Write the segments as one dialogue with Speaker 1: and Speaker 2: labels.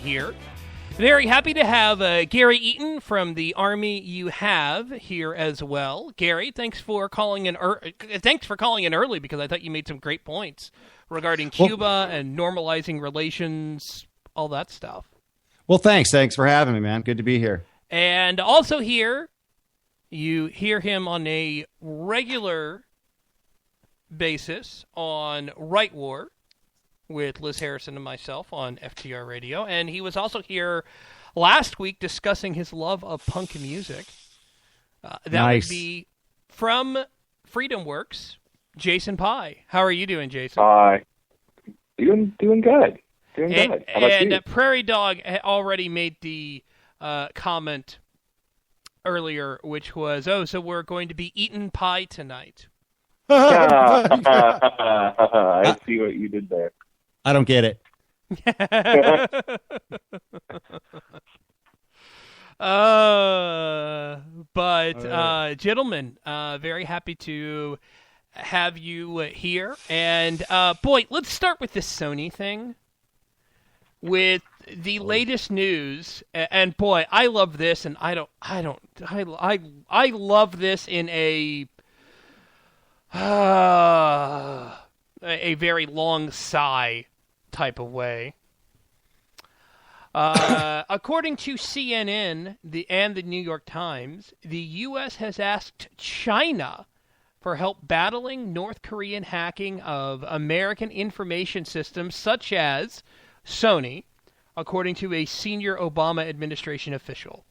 Speaker 1: here. Very happy to have Gary Eaton from the Army You Have here as well. Gary, thanks for calling in. Thanks for calling in early because I thought you made some great points regarding Cuba and normalizing relations, all that stuff.
Speaker 2: Well, thanks for having me, man. Good to be here.
Speaker 1: And also here, you hear him on a regular basis on Right War with Liz Harrison and myself on FTR Radio. And he was also here last week discussing his love of punk music. That
Speaker 2: nice.
Speaker 1: Would be from Freedom Works, Jason Pye. How are you doing, Jason?
Speaker 3: Doing good. Doing good. How about you?
Speaker 1: Prairie Dog already made the comment earlier, which was, so we're going to be eating pie tonight.
Speaker 3: I see what you did there.
Speaker 2: I don't get it.
Speaker 1: Gentlemen, very happy to have you here. And boy, let's start with this Sony thing. With the latest news, and boy, I love this, and I love this in a very long sigh type of way. According to CNN and the New York Times, the U.S. has asked China for help battling North Korean hacking of American information systems such as Sony, according to a senior Obama administration official.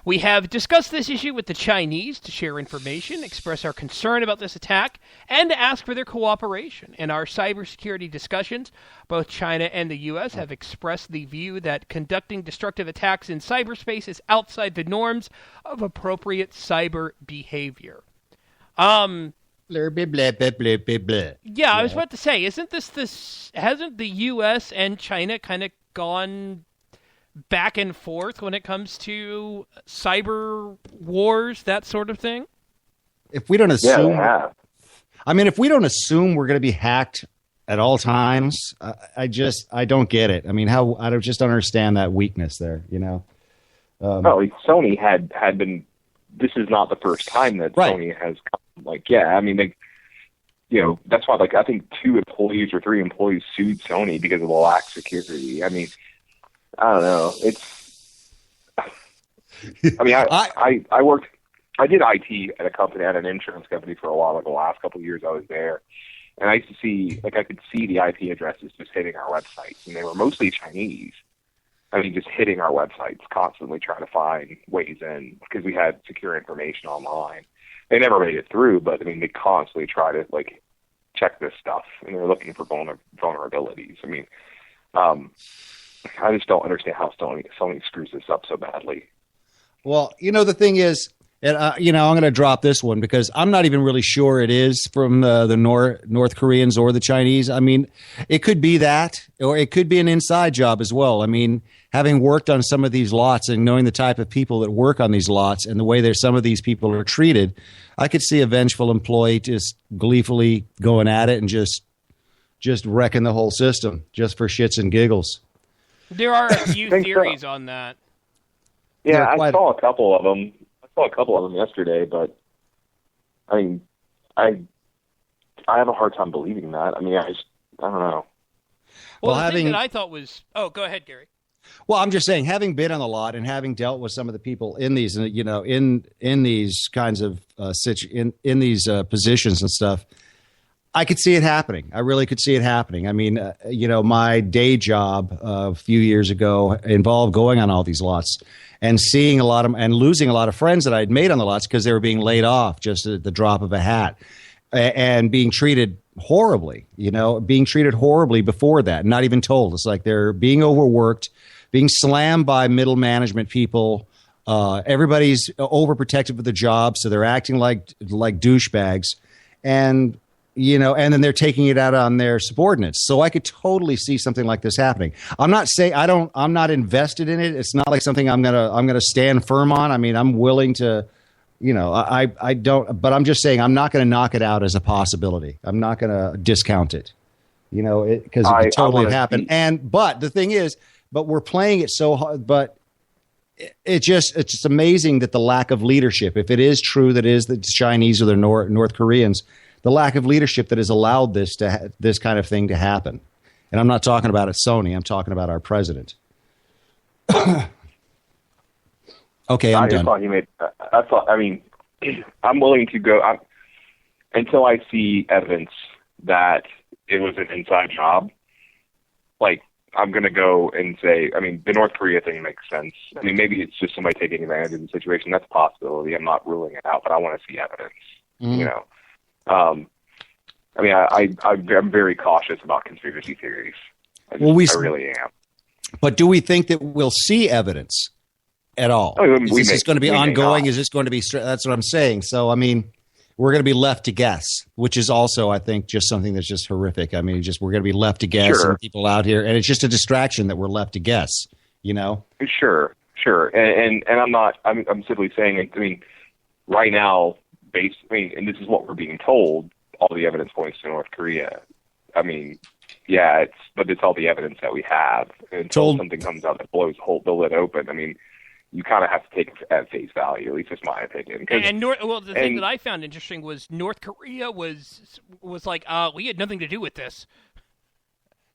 Speaker 1: We have discussed this issue with the Chinese to share information, express our concern about this attack, and to ask for their cooperation. In our cybersecurity discussions, both China and the U.S. have expressed the view that conducting destructive attacks in cyberspace is outside the norms of appropriate cyber behavior.
Speaker 2: Blah, blah, blah, blah, blah, blah.
Speaker 1: Yeah, I was about to say, hasn't the U.S. and China kind of gone back and forth when it comes to cyber wars, that sort of thing?
Speaker 2: If we don't assume,
Speaker 3: if
Speaker 2: we don't assume we're going to be hacked at all times, I don't get it. I mean, I just don't understand that weakness there, you know?
Speaker 3: Sony had been, this is not the first time that Sony has come, that's why, I think 2 employees or 3 employees sued Sony because of the lack of security. I mean, I don't know. I did IT at a company, at an insurance company for a while, the last couple of years I was there. And I used to see, I could see the IP addresses just hitting our websites, and they were mostly Chinese. I mean, just hitting our websites, constantly trying to find ways in, because we had secure information online. They never made it through, but I mean, they constantly try to check this stuff, and they're looking for vulnerabilities. I mean, I just don't understand how Sony screws this up so badly.
Speaker 2: Well, the thing is, and I'm going to drop this one because I'm not even really sure it is from the North Koreans or the Chinese. I mean, it could be that, or it could be an inside job as well. I mean, having worked on some of these lots and knowing the type of people that work on these lots and the way that some of these people are treated, I could see a vengeful employee just gleefully going at it and just wrecking the whole system just for shits and giggles.
Speaker 1: There are a few theories on that.
Speaker 3: Yeah, I saw a couple of them. Yesterday, but I mean, I have a hard time believing that. I mean, I don't know.
Speaker 1: Well, the thing that I thought was, go ahead, Gary.
Speaker 2: Well, I'm just saying, having been on the lot and having dealt with some of the people in these, in these kinds of in these positions and stuff, I could see it happening. I really could see it happening. I mean, my day job a few years ago involved going on all these lots and seeing a lot of and losing a lot of friends that I'd made on the lots because they were being laid off just at the drop of a hat and being treated horribly, being treated horribly before that, not even told. It's like they're being overworked, being slammed by middle management people. Everybody's overprotective of the job, so they're acting like douchebags. And and then they're taking it out on their subordinates. So I could totally see something like this happening. I'm not saying I'm not invested in it. It's not like something I'm gonna stand firm on. I mean, I'm willing to, I don't. But I'm just saying I'm not going to knock it out as a possibility. I'm not going to discount it. Because it could totally happen. But the thing is, but we're playing it so hard. But it's just amazing that the lack of leadership, if it is true that it is the Chinese or the North Koreans, the lack of leadership that has allowed this kind of thing to happen. And I'm not talking about it, Sony. I'm talking about our president. Okay, I'm done.
Speaker 3: I mean, I'm willing to go until I see evidence that it was an inside job. Like, I'm going to go and say, I mean, the North Korea thing makes sense. I mean, maybe it's just somebody taking advantage of the situation. That's a possibility. I'm not ruling it out, but I want to see evidence, you know. I mean, I'm very cautious about conspiracy theories. I really am.
Speaker 2: But do we think that we'll see evidence at all?
Speaker 3: I mean,
Speaker 2: is this going to be ongoing? Is this going to be that's what I'm saying. So, I mean, we're going to be left to guess, which is also, I think, just something that's just horrific. I mean, we're going to be left to guess, and people out here, and it's just a distraction that we're left to guess, you know?
Speaker 3: Sure. And I'm simply saying, I mean, right now, and this is what we're being told, all the evidence points to North Korea. I mean, yeah, it's all the evidence that we have. Until something comes out that blows the lid open, I mean, you kind of have to take it at face value. At least it's my opinion.
Speaker 1: The thing that I found interesting was North Korea was like, we had nothing to do with this.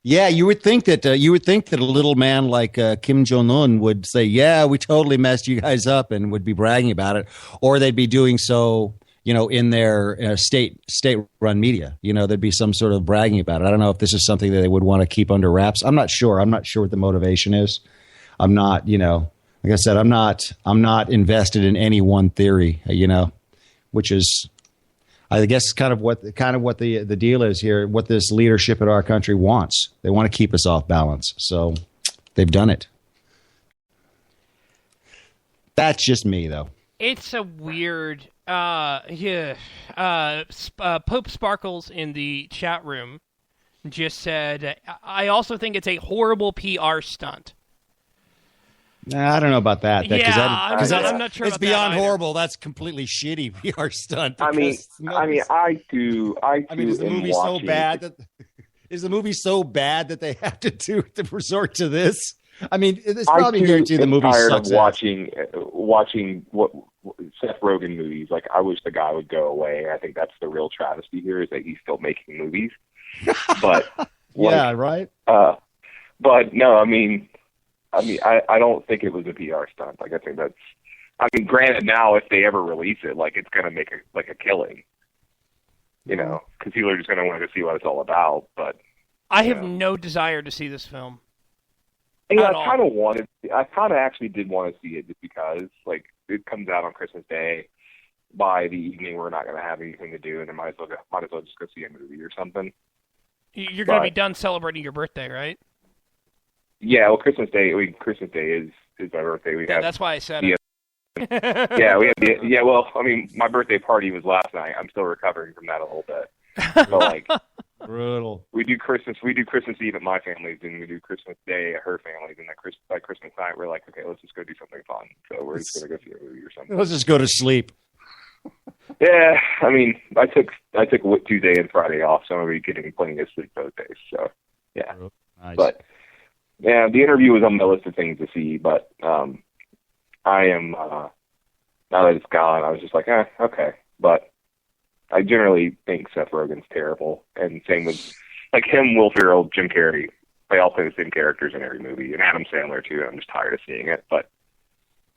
Speaker 2: Yeah, you would think that a little man like Kim Jong-un would say, "Yeah, we totally messed you guys up," and would be bragging about it, or they'd be doing so, you know, in their state-run media. You know, there'd be some sort of bragging about it. I don't know if this is something that they would want to keep under wraps. I'm not sure. I'm not sure what the motivation is. I'm not, you know. Like I said, I'm not invested in any one theory, you know, which is, I guess, kind of what the deal is here. What this leadership in our country wants. They want to keep us off balance, so they've done it. That's just me, though.
Speaker 1: It's a weird, Pope Sparkles in the chat room just said, "I also think it's a horrible PR stunt."
Speaker 2: Nah, I don't know about that.
Speaker 1: I'm not sure.
Speaker 2: It's
Speaker 1: about
Speaker 2: beyond
Speaker 1: that
Speaker 2: horrible. That's completely shitty PR stunt.
Speaker 3: I mean, I do.
Speaker 2: Is the movie so bad that they have to resort to this? I mean, it's probably guaranteed the movie sucks.
Speaker 3: Watching what Seth Rogen movies. Like, I wish the guy would go away. I think that's the real travesty here, is that he's still making movies. But
Speaker 2: yeah, right.
Speaker 3: But no, I mean, I don't think it was a PR stunt. Like, I think that's. I mean, granted, now if they ever release it, like, it's gonna make a killing. You know, because people are just gonna want to see what it's all about. But
Speaker 1: I have no desire to see this film.
Speaker 3: Yeah, I kind of actually did want to see it just because, like, it comes out on Christmas Day. By the evening, we're not going to have anything to do, and I might as well just go see a movie or something.
Speaker 1: You're going to be done celebrating your birthday, right?
Speaker 3: Yeah, well, Christmas Day is my birthday.
Speaker 1: That's why I said it.
Speaker 3: Yeah, well, I mean, my birthday party was last night. I'm still recovering from that a little bit. So, like,
Speaker 2: brutal.
Speaker 3: We do Christmas Eve at my family's, and we do Christmas Day at her family's, and by Christmas night, we're like, okay, let's just go do something fun. So we're just going to go see a movie or something.
Speaker 2: Let's just go to sleep.
Speaker 3: Yeah, I mean, I took Tuesday and Friday off, so I'm going to be getting plenty of sleep those days. So, yeah.
Speaker 2: Nice.
Speaker 3: But, yeah, the interview was on my list of things to see, but I am, now that it's gone, I was just like, okay. But I generally think Seth Rogen's terrible, and same with, like, him, Will Ferrell, Jim Carrey. They all play the same characters in every movie, and Adam Sandler, too. I'm just tired of seeing it, but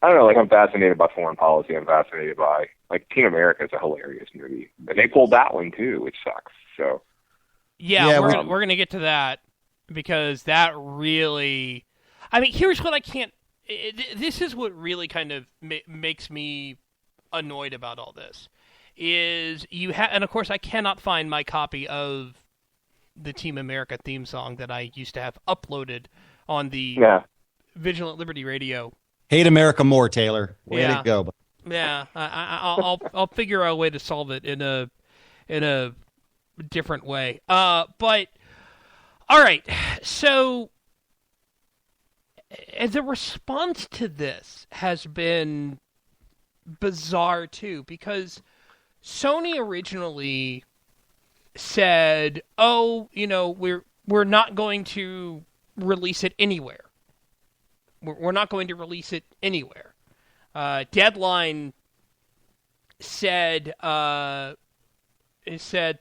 Speaker 3: I don't know, like, I'm fascinated by foreign policy. I'm fascinated by, like, Team America is a hilarious movie. And they pulled that one, too, which sucks, so.
Speaker 1: Yeah, we're going to get to that, because that really, I mean, here's what I can't, this is what really kind of makes me annoyed about all this, is and of course I cannot find my copy of the Team America theme song that I used to have uploaded on the Vigilant Liberty Radio.
Speaker 2: Hate America more, Taylor. Way to go.
Speaker 1: Yeah, I'll figure out a way to solve it in a different way. But all right, so the response to this has been bizarre too, because Sony originally said, "Oh, you know, we're not going to release it anywhere. we're not going to release it anywhere. Deadline said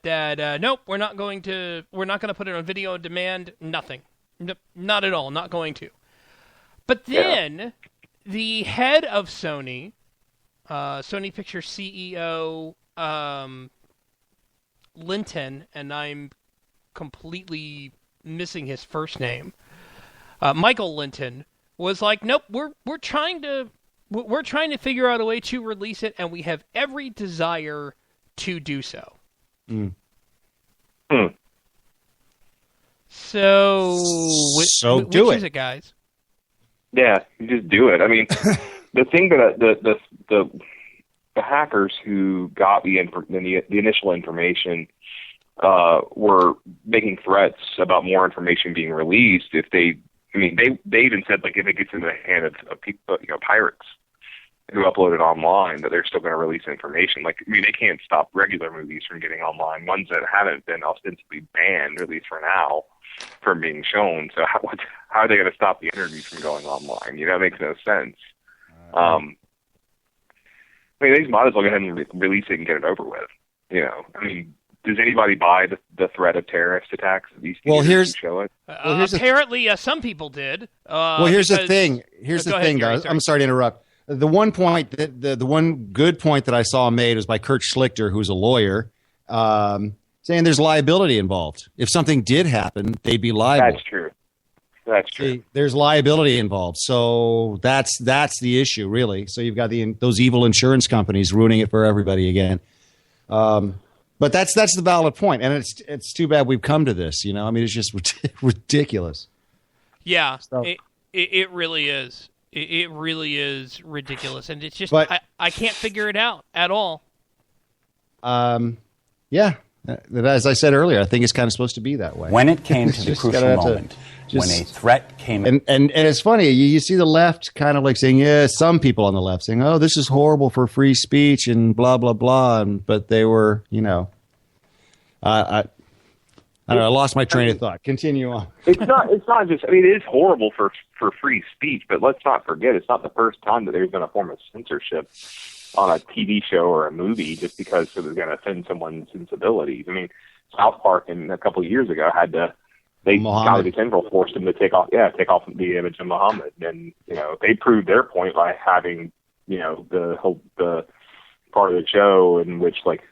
Speaker 1: that nope, we're not going to put it on video on demand. Nothing, not at all, not going to. But then the head of Sony Pictures CEO Linton, and I'm completely missing his first name, Michael Linton, was like, nope, we're trying to figure out a way to release it, and we have every desire to do so.
Speaker 2: Mm.
Speaker 1: So
Speaker 2: do
Speaker 1: which
Speaker 2: it.
Speaker 1: is it, guys?
Speaker 3: Yeah, you just do it. I mean, the thing that the hackers who got the initial information were making threats about more information being released if they even said, like, if it gets into the hand of people, pirates who upload it online, that they're still going to release information. Like, I mean, they can't stop regular movies from getting online. Ones that haven't been ostensibly banned, at least for now, from being shown. So how are they going to stop the interviews from going online? It makes no sense. I mean, they just might as well go ahead and release it and get it over with. I mean, does anybody buy the threat of terrorist attacks? Show it.
Speaker 1: Apparently, some people did.
Speaker 2: Here's the thing. Here's the thing, guys. I'm sorry to interrupt. The one point the one good point that I saw made was by Kurt Schlichter, who's a lawyer, saying there's liability involved. If something did happen, they'd be liable.
Speaker 3: That's true.
Speaker 2: See, there's liability involved. So that's the issue, really. So you've got those evil insurance companies ruining it for everybody again. But that's the valid point, and it's too bad we've come to this. I mean, it's just ridiculous.
Speaker 1: Yeah, so. It really is. It really is ridiculous, and it's just I can't figure it out at all.
Speaker 2: Yeah, as I said earlier, I think it's kind of supposed to be that way.
Speaker 4: When it came to the crucial moment, when a threat came,
Speaker 2: and it's funny, you see the left kind of like saying, yeah, some people on the left saying, oh, this is horrible for free speech and blah blah blah, but they were, I don't know, I lost my train of thought. Continue on.
Speaker 3: It's not just, I mean, it is horrible for free speech, but let's not forget, it's not the first time that there's been a form of censorship on a TV show or a movie just because it was going to offend someone's sensibilities. I mean, South Park a couple of years ago Comedy Central forced them to take off the image of Muhammad. And, they proved their point by having, the part of the show in which, like,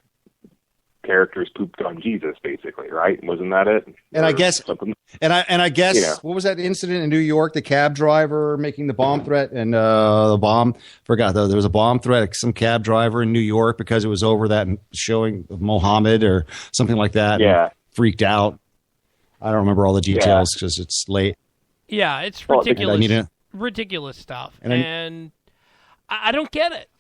Speaker 3: characters pooped on Jesus, basically, right? Wasn't that it?
Speaker 2: And I guess, what was that incident in New York? The cab driver making the bomb threat, and there was a bomb threat. Some cab driver in New York because it was over that showing of Muhammad or something like that.
Speaker 3: Yeah,
Speaker 2: freaked out. I don't remember all the details because it's late.
Speaker 1: Yeah, it's ridiculous. Ridiculous stuff, and I don't get it.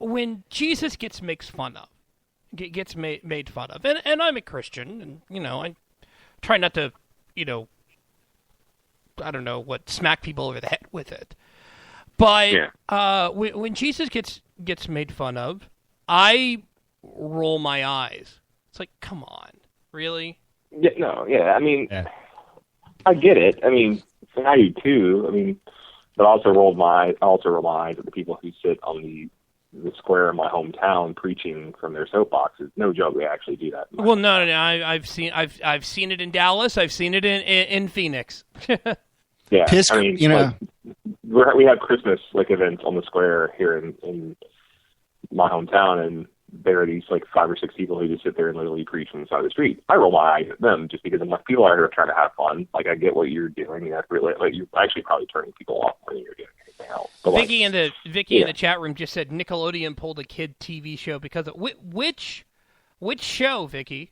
Speaker 1: When Jesus gets made fun of, and I'm a Christian, and I try not to, I don't know what, smack people over the head with it, but when Jesus gets made fun of, I roll my eyes. It's like, come on, really?
Speaker 3: I mean, I get it. I mean, I do too. I mean, but I also roll my eyes at the people who sit on the square in my hometown preaching from their soapboxes. No joke, they actually do that.
Speaker 1: Well, no. I've seen it in Dallas. I've seen it in Phoenix.
Speaker 3: Yeah, I mean, we have Christmas events on the square here in my hometown, and there are these 5 or 6 people who just sit there and literally preach on the side of the street. I roll my eyes at them just because I'm like, people are trying to have fun. Like, I get what you're doing. You have to really, you're actually probably turning people off more than you're doing anything else. But
Speaker 1: Vicky in the chat room just said Nickelodeon pulled a kid TV show because of which show, Vicky?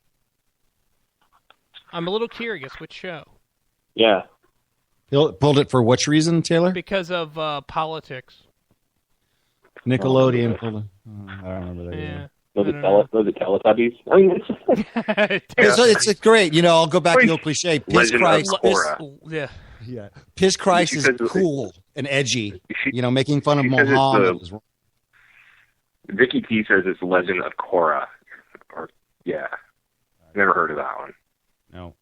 Speaker 1: I'm a little curious. Which show?
Speaker 3: Yeah.
Speaker 2: Pulled it for which reason, Taylor?
Speaker 1: Because of politics.
Speaker 2: Nickelodeon pulled it. I don't remember that.
Speaker 3: Yeah. Was it Teletubbies? I mean,
Speaker 2: it's great. I'll go back to the old cliche. Piss Christ.
Speaker 1: Yeah.
Speaker 2: Piss Christ is cool and edgy. Making fun of Muhammad.
Speaker 3: Vicky T says it's Legend of Korra. Never heard of that one.
Speaker 2: No.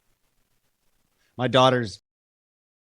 Speaker 2: my daughter's